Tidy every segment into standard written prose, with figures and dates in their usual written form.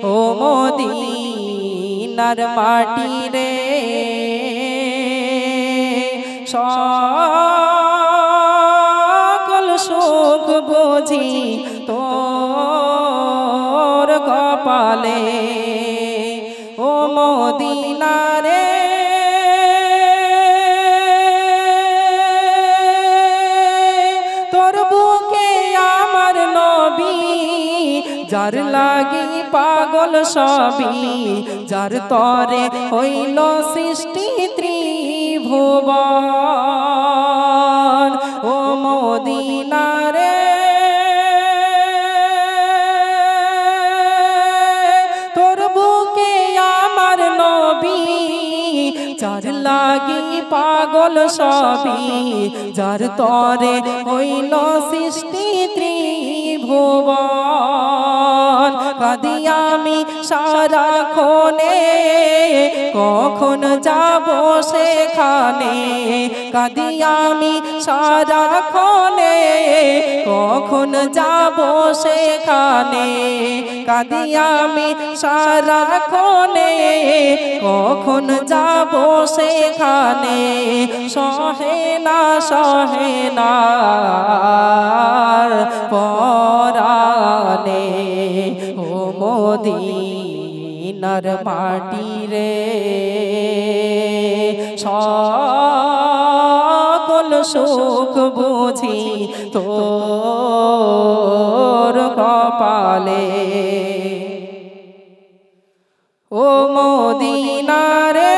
ও মদিনার মাটি রে সকল সুখ বুঝি তোর কপালে ও মদিনা রে তোর বুকে আমার নবী যার লাগি পাগল সবই যার তরে হইল সৃষ্টি ত্রিভুবন ও মদিনা রে তোর বুকে আমার নবী যার লাগি পাগল সবই যার তরে হইল সৃষ্টি ত্রিভুবন কাঁদি আমি সারাক্ষণে কখন যাব সেখানে কাঁদি আমি সারাক্ষণে কখন যাব সেখানে কাঁদি আমি সারাক্ষণে কখন যাব সেখানে সহে না পরানে ও মদিনার মাটি রে সকল সুখ বুঝি তোর কপালে ও মদিনা রে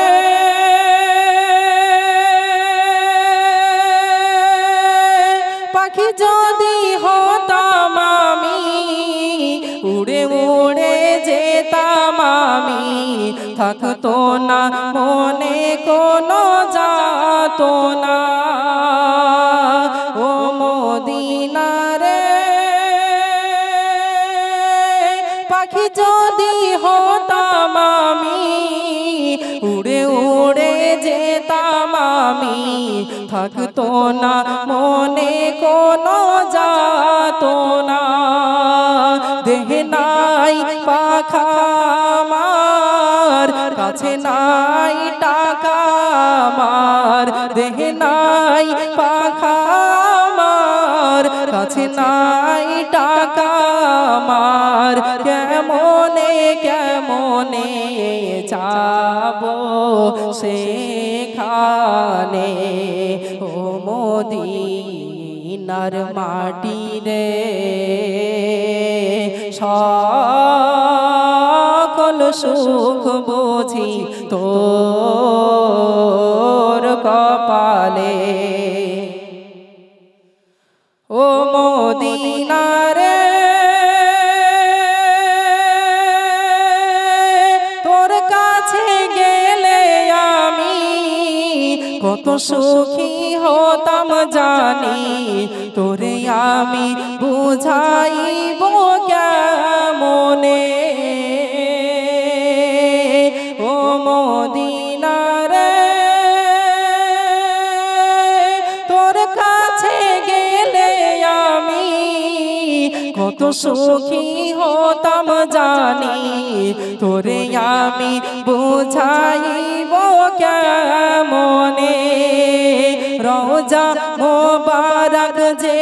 পাখি যদি হতাম আমি উড়ে উড়ে যেতাম আমি থাকতো না মনে কোনো যাতো না ও মদিনা রে পাখি যদি হতাম আমি উড়ে উড়ে যেতাম আমি থাকতো না মনে কোনো যাতো না দেহ নাই পাখা আমার কাছে নাই টাকা আমার দেহ নাই পাখা আমার কাছে নাই টাকা আমার কেমনে কেমনে যাবো সেখানে ও মদিনার মাটি রে সকল সুখ বুঝি তোর কপালে ও মদিনা রে তোর কাছে গেলে আমি কত সুখী হতাম জানি তোরে আমি বুঝাইব কেমনে ও মদিনা রে তোর কাছে গেলে আমি কত সুখী হতাম জানি তোরে আমি বুঝাইব কেমনে রোজা মোবারক যে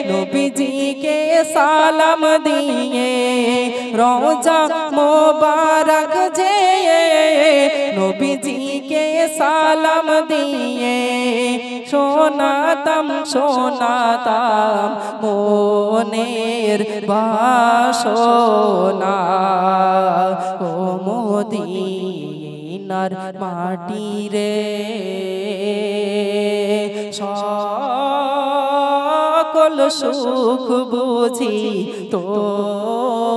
নবীজিকে সালাম দিয়ে রোজা মোবারক যে নবীজিকে সালাম দিয়ে শোনাতাম মনের বাসনা ও মদিনার মাটি রে সকল সুখ বুঝি তোর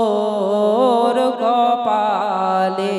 কপালে।